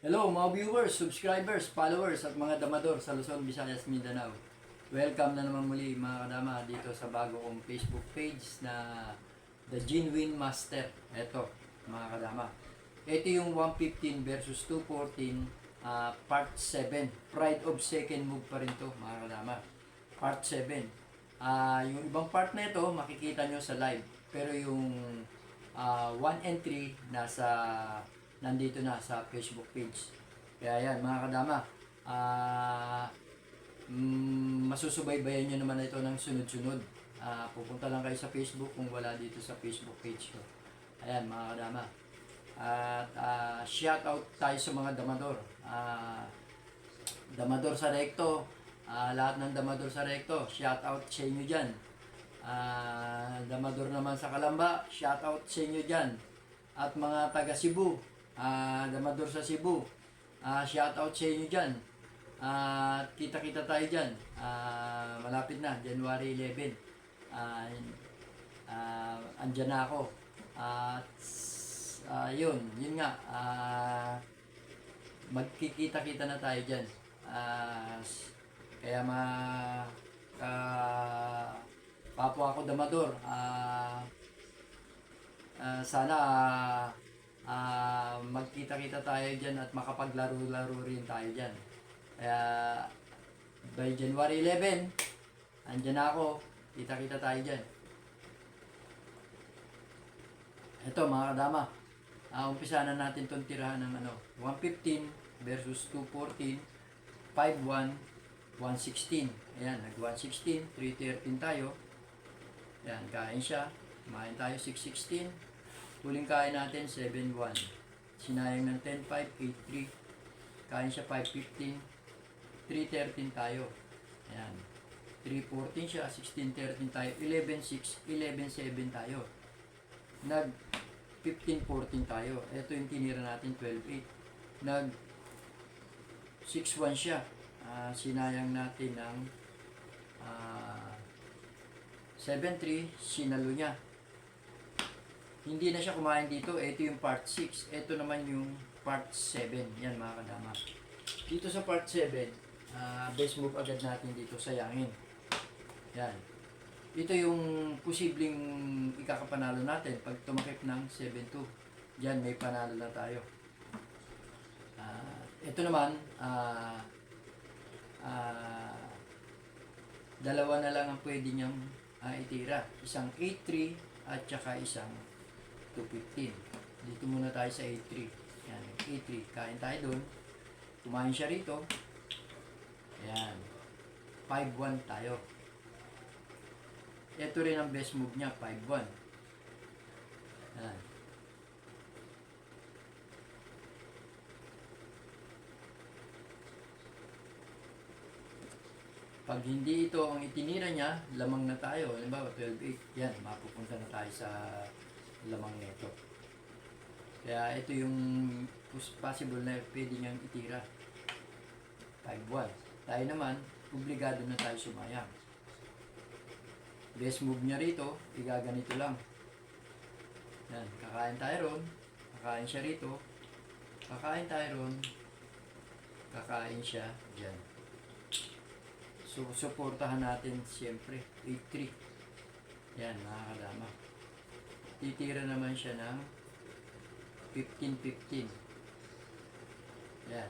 Hello mga viewers, subscribers, followers at mga damador sa Luzon, Visayas, Mindanao. Welcome na naman muli mga kadama dito sa bago kong Facebook page na The Genuine Master. Ito mga kadama. Ito yung 115 versus 214 part 7. Pride of second move pa rin to mga kadama. Part 7. Yung ibang part na ito makikita nyo sa live. Pero yung 1 and 3 nandito na sa Facebook page. Kaya yan mga kadama, masusubaybayan nyo naman ito ng sunod-sunod. Pupunta lang kayo sa Facebook kung wala dito sa Facebook page ko. Ayan mga kadama. At shout out tayo sa mga damador. Damador sa Recto, lahat ng damador sa Recto, shout out sa inyo dyan. Damador naman sa Kalamba, shout out sa inyo dyan. At mga taga Cebu, damador sa Cebu, shout out sa inyo dyan. Kita-kita tayo dyan. Malapit na, January 11. Andyan na ako. Yun nga. Magkikita-kita na tayo dyan. Kaya kapwa ako damador. Sana magkita-kita tayo dyan at makapaglaro-laro rin tayo dyan. Kaya by January 11, andyan na ako. Kita-kita tayo dyan. Ito mga kadama, umpisa na natin itong tirahan ng 115 versus 214, 5-1, 116. Ayan, nag-116, 313 tayo. Ayan, kain siya. Kumain tayo 616. Huling kain natin 7-1. Sinayang ng 10-5, 8-3. Kain siya 5-15. 3-13 tayo. Ayan. 3-14 siya, 16-13 tayo. 11-6, 11-7 tayo. Nag 15-14 tayo. Ito yung tinira natin 12-8. Nag 6-1 siya. Sinayang natin ng 7-3, sinalo niya. Hindi na siya kumain dito. Ito yung part 6. Ito naman yung part 7. Yan mga kadama. Dito sa part 7, best move agad natin dito, sayangin. Yan. Ito yung posibleng ikakapanalo natin pag tumakip ng 7-2. Yan, may panalo na tayo. Ito naman, dalawa na lang ang pwede niyang itira. Isang 8-3 at saka isang 215. Dito muna tayo sa 8-3. Yan, 8-3. Kain tayo doon. Kumain siya rito. Ayan. 5-1 tayo. Ito rin ang best move niya, 5-1. Ayan. Pag hindi ito ang itinira niya, lamang na tayo. Halimbawa, 12-8. Yan, mapupunta na tayo sa lamang nito. Kaya ito yung possible na pwede niyang itira. 5-1. Tayo naman, obligado na tayo sumayang. Best move niya rito, igaganito lang. Yan, kakain tayo ron. Kakain siya rito. Kakain tayo ron. Kakain siya dyan. So, suportahan natin siyempre. 8-3. Yan, mga kadama. Titira naman siya ng 15-15. Yan.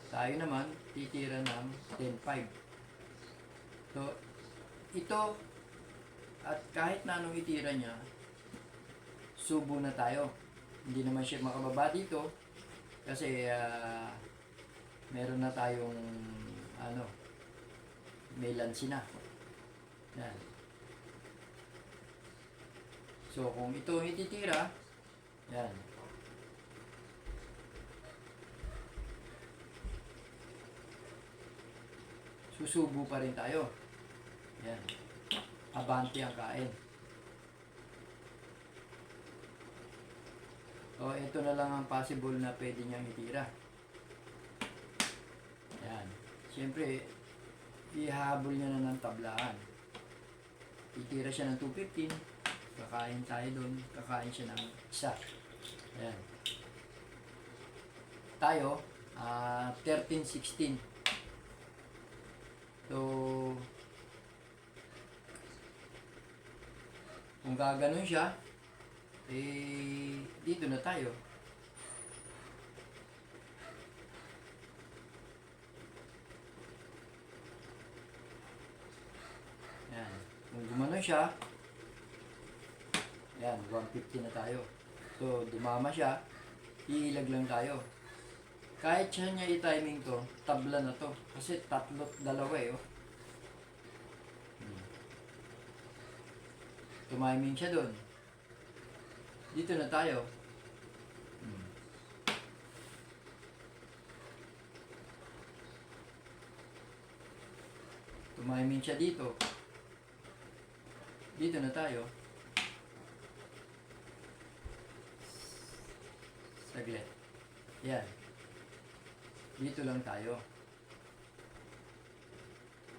Tayo naman, titira ng 10-5. So, ito, at kahit na anong itira niya, subo na tayo. Hindi naman siya makababa dito. Kasi, meron na tayong, may lansi na. Yan. So, kung ito ititira, yan. Susubo pa rin tayo. Yan. Abante ang kain. So, ito na lang ang possible na pwede niyang itira. Yan. Siyempre, ihahabol niya na ng tablaan. Itira siya ng 215. Kakain tayo doon. Kakain siya ng isa. Ayan. tayo, 13-16. So, kung gaganon siya, dito na tayo. Yan. Kung gumanon siya, yan, 150 na tayo. So, dumama siya, iilag lang tayo. Kahit siya niya i-timing to, tabla na to. Kasi dalawa oh. Tumiming siya dun. Dito na tayo. Tumiming siya dito. Dito na tayo. Saglit. Yan. Dito lang tayo.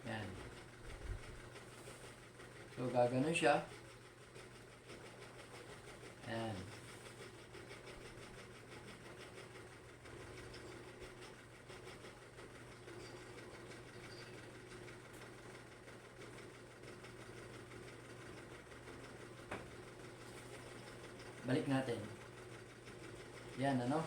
Yan. So, gaganon siya. Yan. Balik natin. Yan, ano?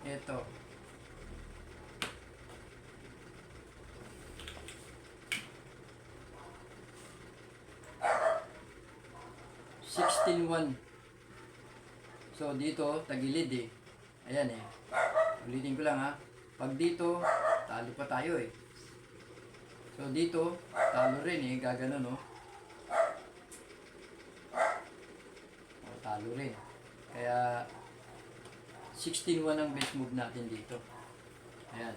Ito. $16.1. So, dito, tagilid eh. Ayan eh. Ulitin ko lang ha. Pag dito, talo pa tayo eh. So, dito, talo rin eh. Gaganon no. O, talo rin. Kaya, 16-1 ang best move natin dito. Ayan.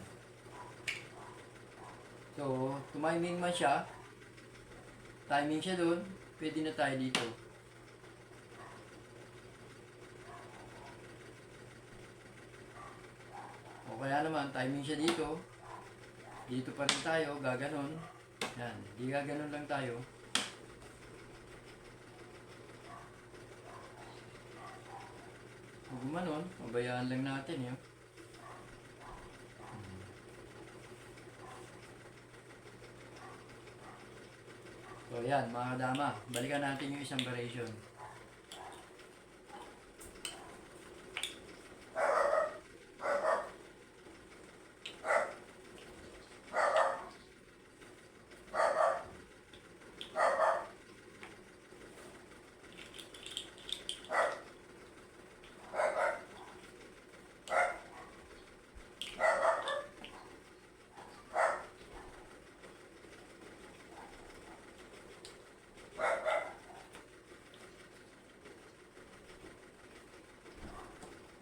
So, tumiming man siya. Timing siya doon. Pwede na tayo dito. O kaya naman, timing siya dito. Dito pa rin tayo. Gaganon. Ayan. Di gaganon lang tayo. Kung gumanon, mabayaan lang natin yun. So yan, mga kadama, balikan natin yung isang variation.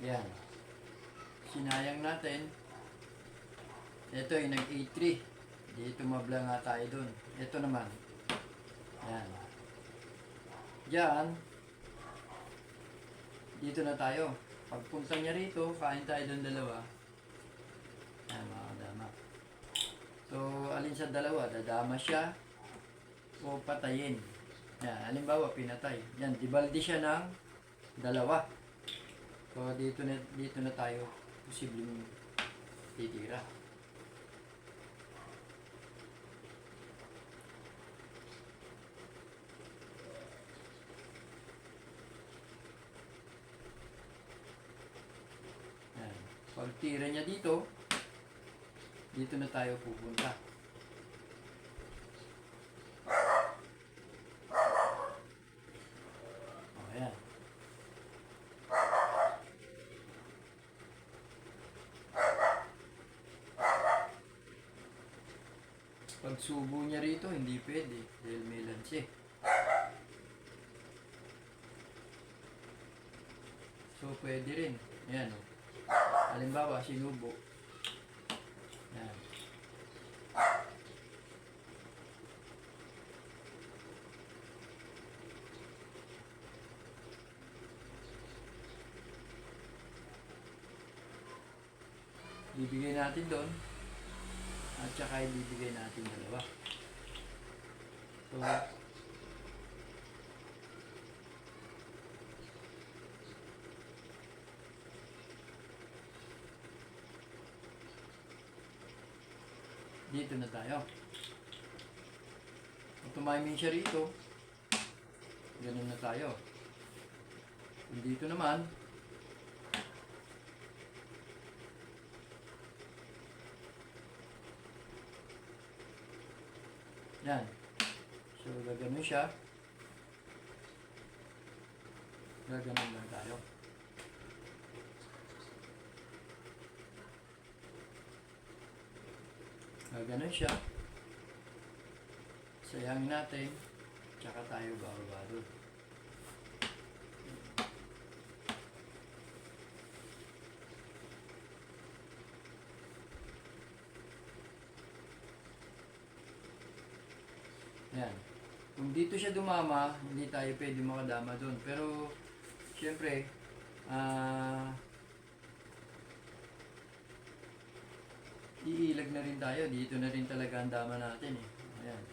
Yan. Sinayang natin. Ito yung nag-A3. Dito mabla nga tayo dun. Ito naman. Yan. Diyan. Dito na tayo. Pagpunta niya rito, kain tayo dun dalawa. Yan mga kadama. So, alin sa dalawa? Dadama siya o patayin. Yan. Halimbawa, pinatay. Yan. Dibaldi siya ng dalawa. So, dito na tayo posibleng titira. Yan. Pag tira niya dito na tayo pupunta. O, ayan. Pag subo niya rito, hindi pwede dahil may lance eh. So, pwede rin. Ayan o. Halimbawa, sinubo. Ayan. Bibigay natin doon. At saka ibibigay natin dalawa. So, dito na tayo. Kung tumiming siya rito, ganun na tayo. Kung dito naman, yan. So, gaganon siya. Gaganon lang tayo. Gaganon siya. Sayangin natin. Tsaka tayo bababa doon. Yan. Kung dito siya dumama, hindi tayo pwede makadama doon. Pero, syempre, iilag na rin tayo. Dito na rin talaga ang dama natin eh. Ayan.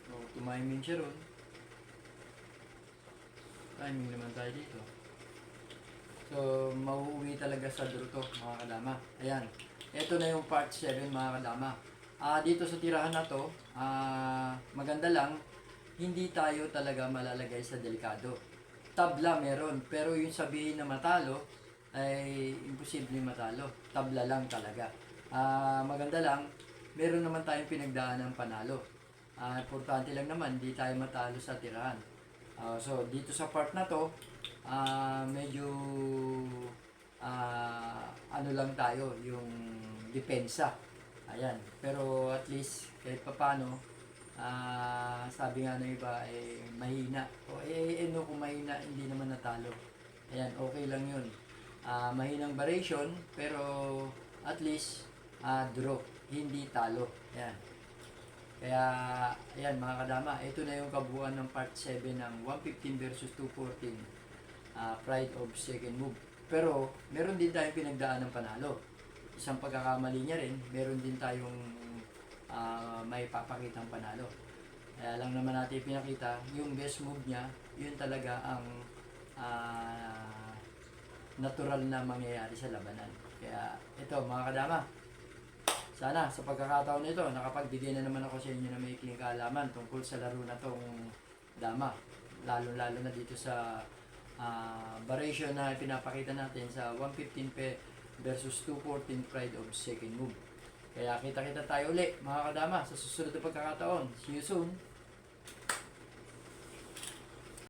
So, tumiming siya ron. Timing naman tayo dito. So, mauuwi talaga sa draw to, mga kadama. Ayan. Ito na yung part 7, mga kadama. Dito sa tirahan na to, maganda lang, hindi tayo talaga malalagay sa delikado. Tabla meron, pero yung sabihin na matalo, ay imposible matalo. Tabla lang talaga. Maganda lang, meron naman tayong pinagdaan ng panalo. Importante lang naman, hindi tayo matalo sa tirahan. So, dito sa part na to, medyo ano lang tayo, yung depensa. Ayan. Pero at least, kahit papano, sabi nga ng iba, mahina. No, kung mahina, hindi naman natalo. Ayan, okay lang yun. Mahinang variation, pero at least, draw, hindi talo. Ayan. Kaya, ayan mga kadama, ito na yung kabuuan ng part 7 ng 115 versus 214, Pride of Second Move. Pero, meron din tayong pinagdaan ng panalo. Isang pagkakamali niya rin, meron din tayong may papakitang panalo. Kaya lang naman natin pinakita, yung best move niya, yun talaga ang natural na mangyayari sa labanan. Kaya, ito mga kadama, sana sa pagkakataon nito, nakapagbigay na naman ako sa inyo na maikling kaalaman tungkol sa laro na tong dama. Lalo-lalo na dito sa variation na pinapakita natin sa 115 versus 214 Pride of Second Move. Kaya kita-kita tayo uli mga kadama sa susunod na pagkakataon. See you soon!